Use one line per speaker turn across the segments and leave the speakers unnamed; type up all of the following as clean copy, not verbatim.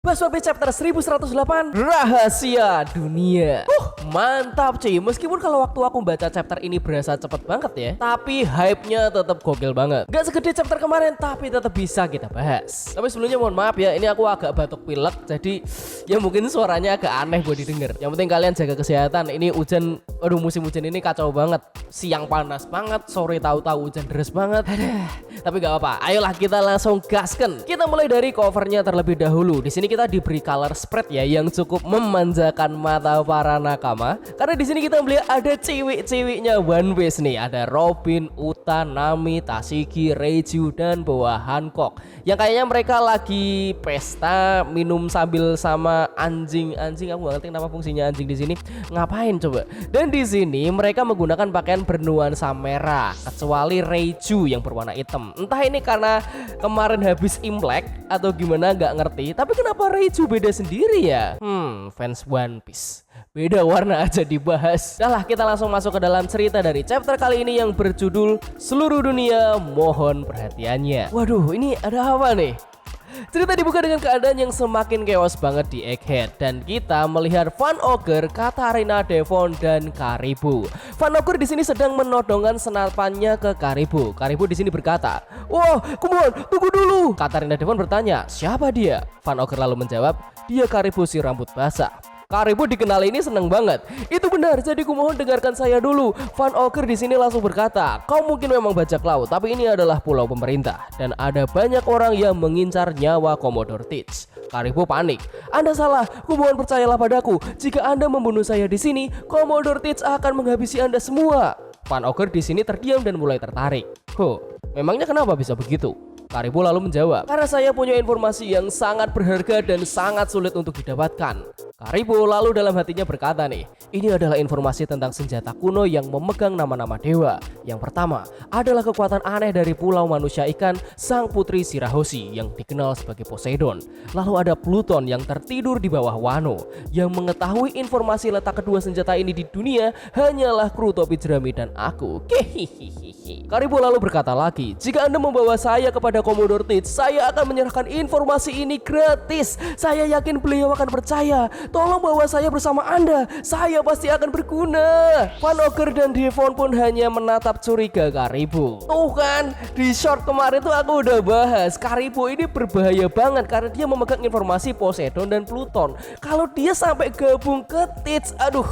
Bahas One Piece chapter 1108 Rahasia Dunia. Mantap cuy. Meskipun kalau waktu aku baca chapter ini berasa cepet banget ya, tapi hype-nya tetap gokil banget. Gak segede chapter kemarin, tapi tetap bisa kita bahas. Tapi sebelumnya mohon maaf ya, ini aku agak batuk pilek, jadi ya mungkin suaranya agak aneh buat didengar. Yang penting kalian jaga kesehatan. Ini hujan, aduh musim hujan ini kacau banget. Siang panas banget, sore tahu-tahu hujan deras banget. Tapi gak apa-apa. Ayolah kita langsung gasken. Kita mulai dari covernya terlebih dahulu. Di sini kita diberi color spread ya yang cukup memanjakan mata para nakama. Karena di sini kita melihat ada cewek-ceweknya One Piece nih. Ada Robin, Uta, Nami, Tashigi, Reiju dan Boa Hancock. Yang kayaknya mereka lagi pesta minum sambil sama anjing. Aku gak ngerti kenapa fungsinya anjing di sini. Ngapain coba? Dan di sini mereka menggunakan pakaian bernuansa merah, kecuali Reiju yang berwarna hitam. Entah ini karena kemarin habis Imlek atau gimana nggak ngerti. Tapi kenapa Reiju beda sendiri ya? Fans One Piece. Beda warna aja dibahas. Dah lah, kita langsung masuk ke dalam cerita dari chapter kali ini yang berjudul Seluruh Dunia Mohon Perhatiannya. Waduh, ini ada apa nih? Cerita dibuka dengan keadaan yang semakin chaos banget di Egghead dan kita melihat Van Ogre, Katarina Devon dan Karibo. Van Ogre di sini sedang menodongkan senapannya ke Karibo. Karibo di sini berkata, "Wah, kumohon, tunggu dulu." Katarina Devon bertanya, "Siapa dia?" Van Ogre lalu menjawab, "Dia Karibo si rambut basah." Karibo dikenal ini seneng banget. "Itu benar, jadi kumohon dengarkan saya dulu." Van Ogre di sini langsung berkata, "Kau mungkin memang bajak laut, tapi ini adalah pulau pemerintah dan ada banyak orang yang mengincar nyawa Commodore Teach." Karibo panik. "Anda salah, kumohon percayalah padaku. Jika Anda membunuh saya di sini, Commodore Teach akan menghabisi Anda semua." Van Ogre di sini terdiam dan mulai tertarik. Memangnya kenapa bisa begitu? Karibo lalu menjawab, "Karena saya punya informasi yang sangat berharga dan sangat sulit untuk didapatkan." Karibo lalu dalam hatinya berkata nih, "Ini adalah informasi tentang senjata kuno yang memegang nama-nama dewa. Yang pertama adalah kekuatan aneh dari pulau manusia ikan sang putri Shirahoshi yang dikenal sebagai Poseidon. Lalu ada Pluton yang tertidur di bawah Wano. Yang mengetahui informasi letak kedua senjata ini di dunia hanyalah kru topi jerami dan aku." Karibo lalu berkata lagi, "Jika Anda membawa saya kepada Commodore Teach, saya akan menyerahkan informasi ini gratis. Saya yakin beliau akan percaya. Tolong bawa saya bersama Anda. Saya pasti akan berguna." Van Ogre dan Devon pun hanya menatap curiga Karibo. Tuh kan, di short kemarin tuh aku udah bahas, Karibo ini berbahaya banget karena dia memegang informasi Poseidon dan Pluton. Kalau dia sampai gabung ke Teach, aduh,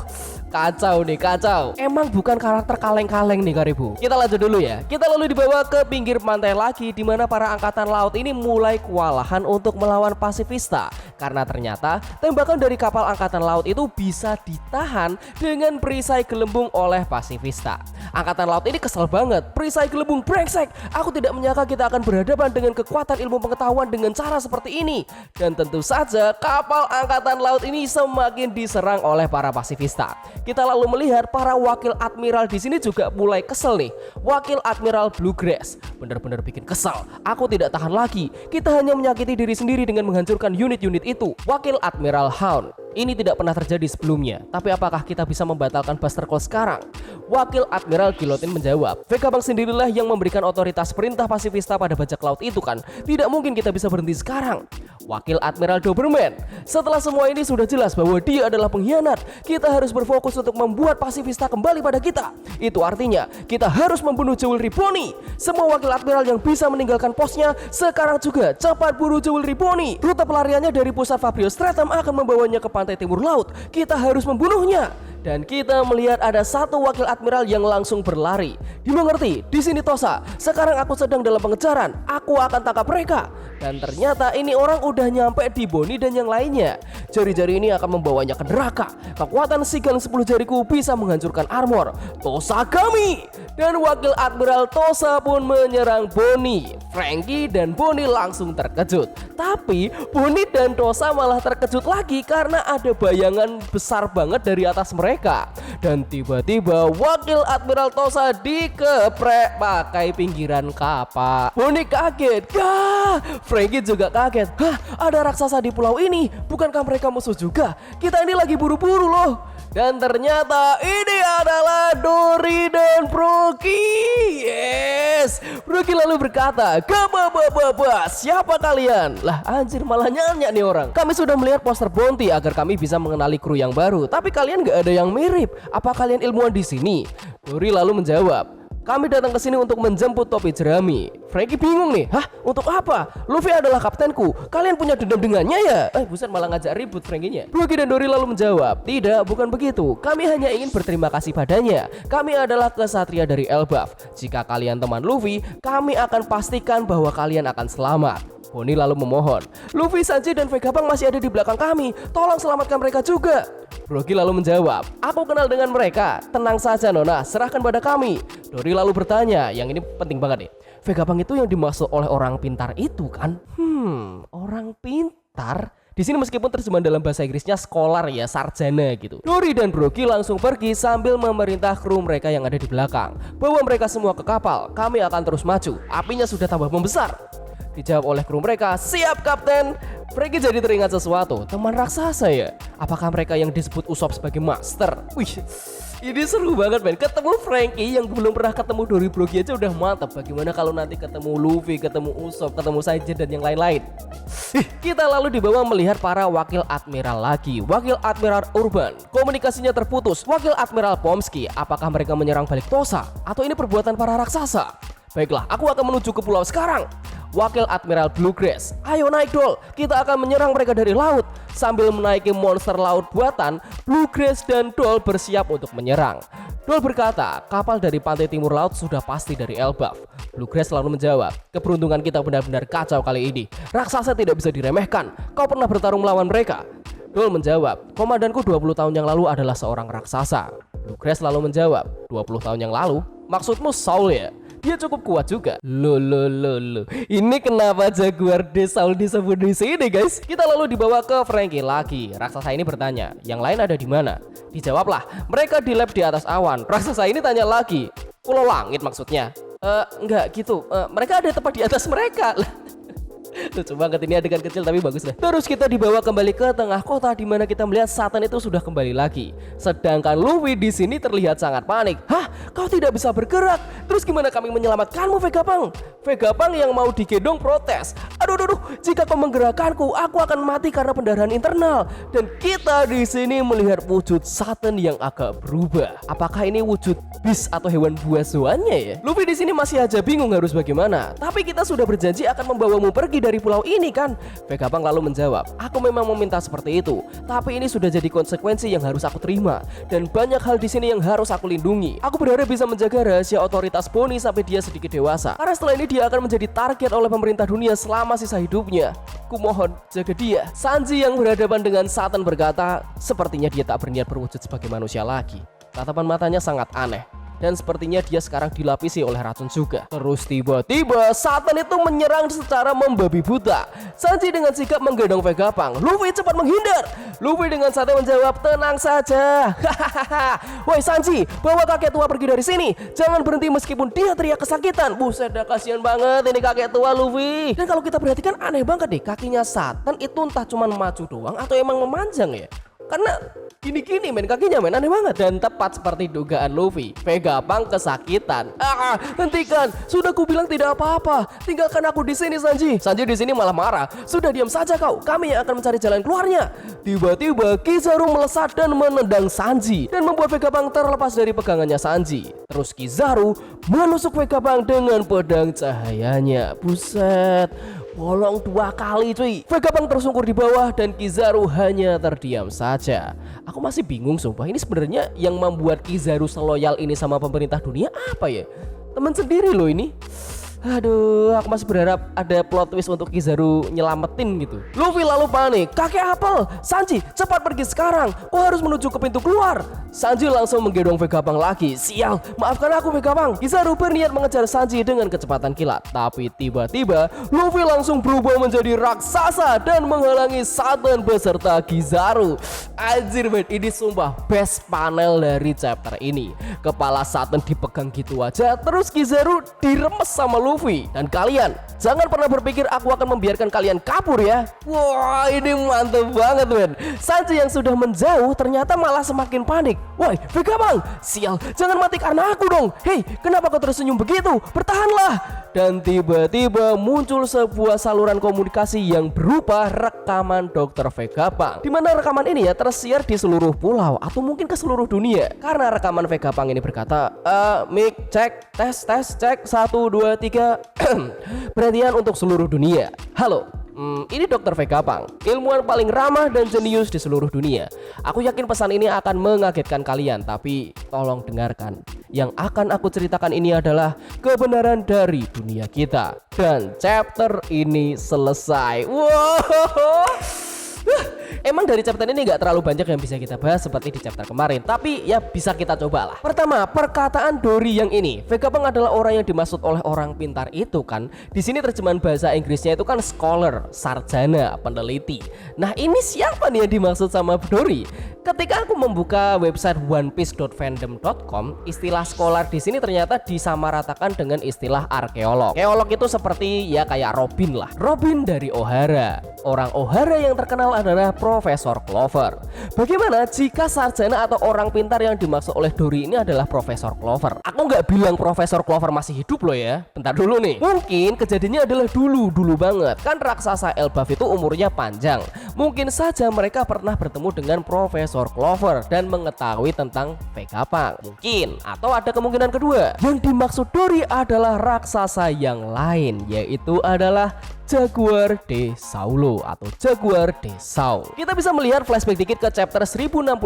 kacau nih, kacau. Emang bukan karakter kaleng-kaleng nih Karibo. Kita lanjut dulu ya. Kita lalu dibawa ke pinggir pantai lagi di mana para angkatan laut ini mulai kewalahan untuk melawan pasifista. Karena ternyata tembakan dari kapal angkatan laut itu bisa ditahan dengan perisai gelembung oleh pasifista. Angkatan laut ini kesel banget. "Perisai gelembung brengsek. Aku tidak menyangka kita akan berhadapan dengan kekuatan ilmu pengetahuan dengan cara seperti ini." Dan tentu saja kapal angkatan laut ini semakin diserang oleh para pasifista. Kita lalu melihat para wakil admiral di sini juga mulai kesel nih. Wakil Admiral Bluegrass benar-benar bikin kesel. "Aku tidak tahan lagi. Kita hanya menyakiti diri sendiri dengan menghancurkan unit-unit itu." Wakil Admiral Hound, "Ini tidak pernah terjadi sebelumnya. Tapi apakah kita bisa membatalkan Buster Call sekarang?" Wakil Admiral Guillotine menjawab, "Vegabond sendirilah yang memberikan otoritas perintah pasifista pada bajak laut itu kan. Tidak mungkin kita bisa berhenti sekarang." Wakil Admiral Doberman, "Setelah semua ini sudah jelas bahwa dia adalah pengkhianat. Kita harus berfokus untuk membuat pasifista kembali pada kita. Itu artinya kita harus membunuh Jewelry Bonnie. Semua wakil admiral yang bisa meninggalkan posnya sekarang juga. Cepat buru Jewelry Bonnie. Rute pelariannya dari pusat Fabio Stratum akan membawanya ke pantai timur laut. Kita harus membunuhnya." Dan kita melihat ada satu wakil admiral yang langsung berlari. "Dimengerti, di sini Tosa. Sekarang aku sedang dalam pengejaran. Aku akan tangkap mereka." Dan ternyata ini orang udah nyampe di Bonnie dan yang lainnya. Jari-jari ini akan membawanya ke neraka. Kekuatan sigang 10 jariku bisa menghancurkan armor Tosagami. Dan wakil admiral Tosa pun menyerang Bonnie. Franky dan Bonnie langsung terkejut. Tapi Bonnie dan Tosa malah terkejut lagi karena ada bayangan besar banget dari atas mereka. Dan tiba-tiba wakil admiral Tosa dikeprek pakai pinggiran kapal. Bonnie kaget. "Gah!" Franky juga kaget. "Hah, ada raksasa di pulau ini? Bukankah mereka musuh juga? Kita ini lagi buru-buru loh." Dan ternyata ini adalah Dory dan Brogy. Yes. Brogy lalu berkata, siapa kalian? Lah anjir, malah nyanyi nih orang. Kami sudah melihat poster bounty agar kami bisa mengenali kru yang baru. Tapi kalian gak ada yang mirip. Apa kalian ilmuwan di sini? Dory lalu menjawab, kami datang ke sini untuk menjemput topi jerami. Franky bingung nih, hah? Untuk apa? Luffy adalah kaptenku. Kalian punya dendam dengannya ya? Buset, malah ngajak ribut Franky-nya. Brogy dan Dory lalu menjawab, tidak, bukan begitu. Kami hanya ingin berterima kasih padanya. Kami adalah kesatria dari Elbaf. Jika kalian teman Luffy, kami akan pastikan bahwa kalian akan selamat. Bonnie lalu memohon, Luffy, Sanji, dan Vegapunk masih ada di belakang kami. Tolong selamatkan mereka juga. Brogy lalu menjawab, aku kenal dengan mereka. Tenang saja Nona, serahkan pada kami. Dory lalu bertanya, yang ini penting banget nih. Vegapunk itu yang dimaksud oleh orang pintar itu kan? Orang pintar? Di sini meskipun terjemahan dalam bahasa Inggrisnya scholar ya, sarjana gitu. Dory dan Brogy langsung pergi sambil memerintah kru mereka yang ada di belakang. Bawa mereka semua ke kapal, kami akan terus maju. Apinya sudah tambah membesar. Dijawab oleh kru mereka, siap kapten. Franky jadi teringat sesuatu, teman raksasa ya? Apakah mereka yang disebut Usopp sebagai master? Wih, ini seru banget men. Ketemu Franky yang belum pernah ketemu Dory, Brogy aja udah mantap. Bagaimana kalau nanti ketemu Luffy, ketemu Usopp, ketemu Sanji dan yang lain-lain. Kita lalu dibawa melihat para wakil admiral lagi. Wakil Admiral Urban, komunikasinya terputus. Wakil Admiral Pomsky, apakah mereka menyerang balik Tosa? Atau ini perbuatan para raksasa? Baiklah, aku akan menuju ke pulau sekarang. Wakil Admiral Bluegrass, ayo naik Dol, kita akan menyerang mereka dari laut. Sambil menaiki monster laut buatan, Bluegrass dan Dol bersiap untuk menyerang. Dol berkata, kapal dari pantai timur laut sudah pasti dari Elbaf. Bluegrass lalu menjawab, keberuntungan kita benar-benar kacau kali ini. Raksasa tidak bisa diremehkan, kau pernah bertarung melawan mereka? Dol menjawab, komandanku 20 tahun yang lalu adalah seorang raksasa. Bluegrass lalu menjawab, 20 tahun yang lalu? Maksudmu Saul ya? Dia cukup kuat juga. Loh. Ini kenapa Jaguar de Saul disebut di sini guys? Kita lalu dibawa ke Franky lagi. Raksasa ini bertanya, yang lain ada di mana? Dijawablah, mereka di lab di atas awan. Raksasa ini tanya lagi, pulau langit maksudnya? Enggak gitu. Mereka ada tepat di atas mereka. Lucu banget, ini adegan kecil tapi bagus lah. Terus kita dibawa kembali ke tengah kota di mana kita melihat Satan itu sudah kembali lagi. Sedangkan Luffy di sini terlihat sangat panik. Hah? Kau tidak bisa bergerak? Terus gimana kami menyelamatkanmu, Vegapunk? Vegapunk yang mau digendong protes. Aduh, jika kau menggerakkanku, aku akan mati karena pendarahan internal. Dan kita di sini melihat wujud Satan yang agak berubah. Apakah ini wujud beast atau hewan buas-buasannya ya? Luffy di sini masih aja bingung harus bagaimana. Tapi kita sudah berjanji akan membawamu pergi dari pulau ini kan? Vegapunk lalu menjawab, aku memang meminta seperti itu, tapi ini sudah jadi konsekuensi yang harus aku terima. Dan banyak hal di sini yang harus aku lindungi. Aku berharap bisa menjaga rahasia otoritas Bonnie sampai dia sedikit dewasa. Karena setelah ini dia akan menjadi target oleh pemerintah dunia selama sisa hidupnya. Kumohon, jaga dia. Sanji yang berhadapan dengan Satan berkata, sepertinya dia tak berniat berwujud sebagai manusia lagi. Tatapan matanya sangat aneh. Dan sepertinya dia sekarang dilapisi oleh racun juga. Terus tiba-tiba Satan itu menyerang secara membabi buta. Sanji dengan sigap menggendong Vegapunk. Luffy cepat menghindar. Luffy dengan santai menjawab, tenang saja. Woi Sanji, bawa kakek tua pergi dari sini. Jangan berhenti meskipun dia teriak kesakitan. Buset dah, kasihan banget ini kakek tua Luffy. Dan kalau kita perhatikan aneh banget deh, kakinya Satan itu entah cuma maju doang atau emang memanjang ya. Karena gini-gini men, kakinya men, aneh banget. Dan tepat seperti dugaan Luffy, Vegapunk kesakitan. Hentikan, sudah ku bilang tidak apa-apa. Tinggalkan aku di sini Sanji. Sanji di sini malah marah. Sudah diam saja kau, kami yang akan mencari jalan keluarnya. Tiba-tiba Kizaru melesat dan menendang Sanji dan membuat Vegapunk terlepas dari pegangannya Sanji. Terus Kizaru menusuk Vegapunk dengan pedang cahayanya. Buset, bolong 2 kali cuy. Vegapunk tersungkur di bawah dan Kizaru hanya terdiam saja. Aku masih bingung sumpah, ini sebenarnya yang membuat Kizaru seloyal ini sama pemerintah dunia apa ya? Teman sendiri loh ini. Aduh, aku masih berharap ada plot twist untuk Kizaru nyelamatin gitu. Luffy lalu panik, kakek apel, Sanji cepat pergi sekarang, kau harus menuju ke pintu keluar. Sanji langsung menggendong Vegapunk lagi. Sial, maafkan aku Vegapunk. Kizaru berniat mengejar Sanji dengan kecepatan kilat. Tapi tiba-tiba Luffy langsung berubah menjadi raksasa dan menghalangi Satan beserta Kizaru. Anjir men, ini sumpah best panel dari chapter ini. Kepala Satan dipegang gitu aja, terus Kizaru diremes sama Luffy. Dan kalian jangan pernah berpikir aku akan membiarkan kalian kabur ya. Wah, ini mantep banget men. Sanji yang sudah menjauh ternyata malah semakin panik. Woi Vegapunk, sial, jangan mati karena aku dong. Hei, kenapa kau tersenyum begitu? Bertahanlah. Dan tiba-tiba muncul sebuah saluran komunikasi yang berupa rekaman Dr. Vegapunk, di mana rekaman ini ya tersiar di seluruh pulau atau mungkin ke seluruh dunia. Karena rekaman Vegapunk ini berkata, mic cek, tes cek 1 2 3 perhatian untuk seluruh dunia. Halo, ini Dr. Vegapunk, ilmuwan paling ramah dan jenius di seluruh dunia. Aku yakin pesan ini akan mengagetkan kalian, tapi tolong dengarkan. Yang akan aku ceritakan ini adalah kebenaran dari dunia kita. Dan chapter ini selesai. Wow. Emang dari chapter ini gak terlalu banyak yang bisa kita bahas seperti di chapter kemarin, tapi ya bisa kita coba lah. Pertama, perkataan Dory yang ini. Vegapunk adalah orang yang dimaksud oleh orang pintar itu kan. Di sini terjemahan bahasa Inggrisnya itu kan scholar, sarjana, peneliti. Nah, ini siapa nih yang dimaksud sama Dory? Ketika aku membuka website onepiece.fandom.com, istilah scholar di sini ternyata disamaratakan dengan istilah arkeolog. Arkeolog itu seperti ya kayak Robin lah. Robin dari Ohara. Orang Ohara yang terkenal adalah Profesor Clover. Bagaimana jika sarjana atau orang pintar yang dimaksud oleh Dory ini adalah Profesor Clover? Aku nggak bilang Profesor Clover masih hidup loh ya. Bentar dulu nih. Mungkin kejadiannya adalah dulu banget. Kan raksasa Elbaf itu umurnya panjang. Mungkin saja mereka pernah bertemu dengan Profesor Clover dan mengetahui tentang Vegapunk. Mungkin. Atau ada kemungkinan kedua. Yang dimaksud Dory adalah raksasa yang lain, yaitu adalah Jaguar de Saulo atau Jaguar de Sau. Kita bisa melihat flashback dikit ke chapter 1066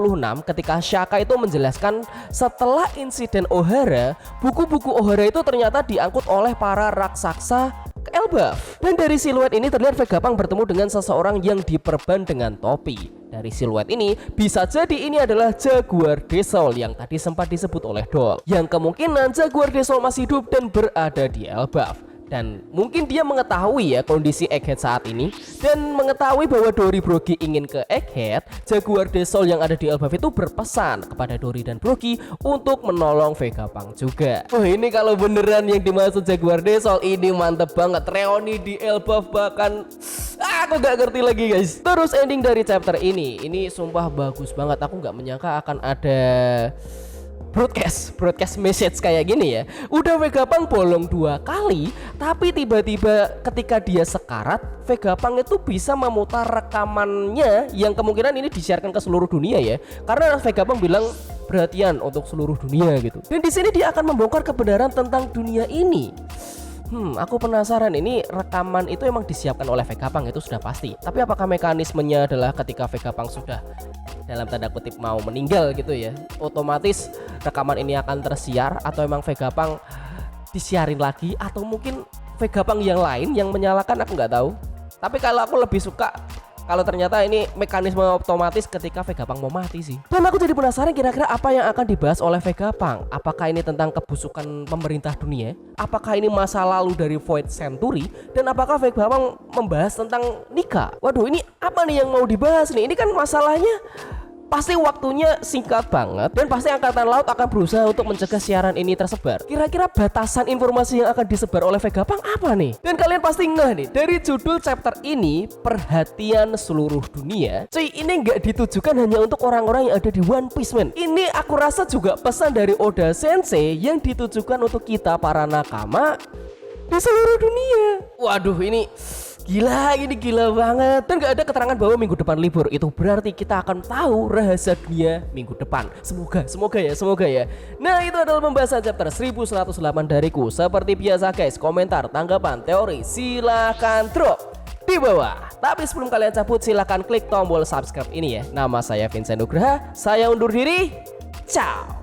ketika Shaka itu menjelaskan setelah insiden Ohara, buku-buku Ohara itu ternyata diangkut oleh para raksasa ke Elbaf. Dan dari siluet ini terlihat Vegapunk bertemu dengan seseorang yang diperban dengan topi. Dari siluet ini bisa jadi ini adalah Jaguar de Sol yang tadi sempat disebut oleh Dol. Yang kemungkinan Jaguar de Sol masih hidup dan berada di Elbaf. Dan mungkin dia mengetahui ya kondisi Egghead saat ini dan mengetahui bahwa Dory Brogy ingin ke Egghead. Jaguar de Sol yang ada di Elbaf itu berpesan kepada Dory dan Brogy untuk menolong Vegapunk juga. Oh, ini kalau beneran yang dimaksud Jaguar de Sol ini mantep banget. Reuni di Elbaf bahkan aku gak ngerti lagi guys. Terus ending dari chapter ini sumpah bagus banget. Aku gak menyangka akan ada broadcast message kayak gini ya. Udah Vegapunk bolong 2 kali, tapi tiba-tiba ketika dia sekarat, Vegapunk itu bisa memutar rekamannya yang kemungkinan ini disiarkan ke seluruh dunia ya. Karena Vegapunk bilang perhatian untuk seluruh dunia gitu. Dan di sini dia akan membongkar kebenaran tentang dunia ini. Aku penasaran, ini rekaman itu emang disiapkan oleh Vegapunk itu sudah pasti. Tapi apakah mekanismenya adalah ketika Vegapunk sudah dalam tanda kutip mau meninggal gitu ya, otomatis rekaman ini akan tersiar, atau emang Vegapunk disiarin lagi, atau mungkin Vegapunk yang lain yang menyalakan, aku nggak tahu. Tapi kalau aku lebih suka kalau ternyata ini mekanisme otomatis ketika Vegapunk mau mati sih. Dan aku jadi penasaran kira-kira apa yang akan dibahas oleh Vegapunk. Apakah ini tentang kebusukan pemerintah dunia? Apakah ini masa lalu dari Void Century? Dan apakah Vegapunk membahas tentang Nika? Waduh, ini apa nih yang mau dibahas nih? Ini kan masalahnya pasti waktunya singkat banget dan pasti Angkatan Laut akan berusaha untuk mencegah siaran ini tersebar. Kira-kira batasan informasi yang akan disebar oleh Vegapunk apa nih? Dan kalian pasti ngeh nih, dari judul chapter ini, perhatian seluruh dunia. Cuy, ini nggak ditujukan hanya untuk orang-orang yang ada di One Piece men. Ini aku rasa juga pesan dari Oda Sensei yang ditujukan untuk kita para nakama di seluruh dunia. Waduh, ini gila banget. Dan gak ada keterangan bahwa minggu depan libur. Itu berarti kita akan tahu rahasia dunia minggu depan. Semoga ya. Nah, itu adalah pembahasan chapter 1108 dariku. Seperti biasa guys, komentar, tanggapan, teori silahkan drop di bawah. Tapi sebelum kalian cabut, silahkan klik tombol subscribe ini ya. Nama saya Vincent Nugraha. Saya undur diri. Ciao.